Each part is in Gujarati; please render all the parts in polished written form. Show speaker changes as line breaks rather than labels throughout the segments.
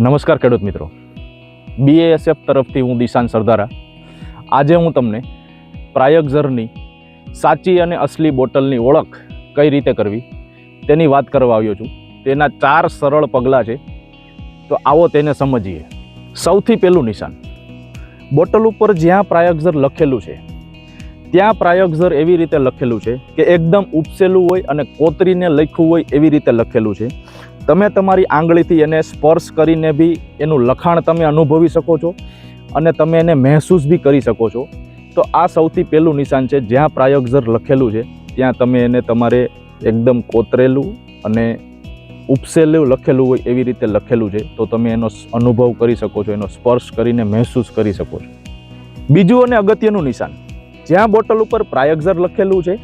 નમસ્કાર ખેડૂત મિત્રો, BASF તરફથી હું દિશાન સરદારા. આજે હું તમને પ્રાયગઝરની સાચી અને અસલી બોટલની ઓળખ કઈ રીતે કરવી તેની વાત કરવા આવ્યો છું. તેના 4 સરળ પગલાં છે, તો આવો તેને સમજીએ. સૌથી પહેલું નિશાન, બોટલ ઉપર જ્યાં પ્રાયગઝર લખેલું છે ત્યાં પ્રાયગઝર એવી રીતે લખેલું છે કે એકદમ ઉપસેલું હોય અને કોતરીને લખ્યું હોય એવી રીતે લખેલું છે. તમે તમારી આંગળીથી એને સ્પર્શ કરીને બી એનું લખાણ તમે અનુભવી શકો છો અને તમે એને મહેસૂસ બી કરી શકો છો. તો આ સૌથી પહેલું નિશાન છે. જ્યાં પ્રાયગઝર લખેલું છે ત્યાં તમે એને તમારે એકદમ કોતરેલું અને ઉપસેલું લખેલું હોય એવી રીતે લખેલું છે, તો તમે એનો અનુભવ કરી શકો છો, એનો સ્પર્શ કરીને મહેસૂસ કરી શકો છો. બીજું અને અગત્યનું નિશાન, જ્યાં બોટલ ઉપર પ્રાયગઝર લખેલું છે,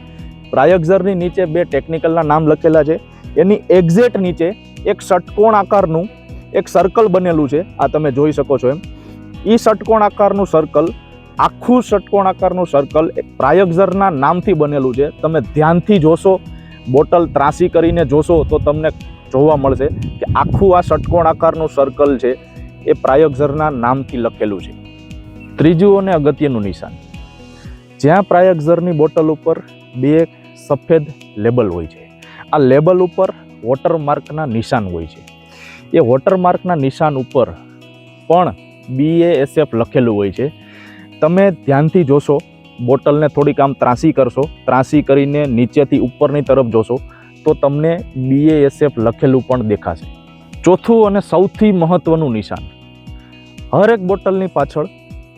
પ્રાયગઝરની નીચે 2 ટેકનિકલના નામ લખેલા છે, એની એક્ઝેક્ટ નીચે એક ષટકોણ આકારનું એક સર્કલ બનેલું છે. આ તમે જોઈ શકો છો એમ. એ ષટકોણ આકારનું સર્કલ, આખું ષટકોણ આકારનું સર્કલ એક પ્રાયગઝરના નામથી બનેલું છે. તમે ધ્યાનથી જોશો, બોટલ ત્રાસી કરીને જોશો તો તમને જોવા મળશે કે આખું આ ષટકોણ આકારનું સર્કલ છે એ પ્રાયગઝરના નામથી લખેલું છે. ત્રીજું અને અગત્યનું નિશાન, જ્યાં પ્રાયગઝરની બોટલ ઉપર 2 સફેદ લેબલ હોય છે, આ લેબલ ઉપર વોટરમાર્કના નિશાન હોય છે. એ વોટરમાર્કના નિશાન ઉપર પણ BASF લખેલું હોય છે. તમે ધ્યાનથી જોશો, બોટલને થોડીક આમ ત્રાસી કરશો, ત્રાસી કરીને નીચેથી ઉપરની તરફ જોશો તો તમને BASF લખેલું પણ દેખાશે. ચોથું અને સૌથી મહત્ત્વનું નિશાન, હરેક બોટલની પાછળ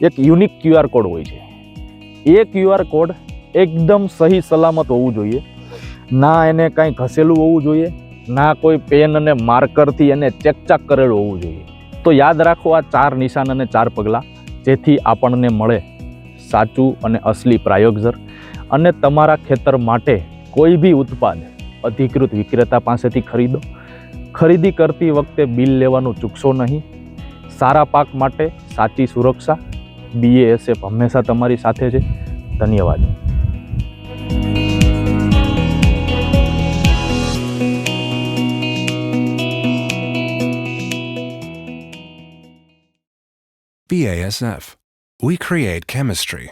એક યુનિક QR કોડ હોય છે. એ QR કોડ એકદમ સહી સલામત હોવું જોઈએ. ના એને કાંઈ ઘસેલું હોવું જોઈએ, ના કોઈ પેન અને માર્કરથી એને ચેકચાક કરેલું હોવું જોઈએ. તો યાદ રાખો આ 4 નિશાન અને 4 પગલાં, જેથી આપણને મળે સાચું અને અસલી પ્રાયગઝર. અને તમારા ખેતર માટે કોઈ બી ઉત્પાદ અધિકૃત વિક્રેતા પાસેથી ખરીદો. ખરીદી કરતી વખતે બિલ લેવાનું ચૂકશો નહીં. સારા પાક માટે સાચી સુરક્ષા, BASF હંમેશા તમારી સાથે છે. ધન્યવાદ.
BASF. We create chemistry.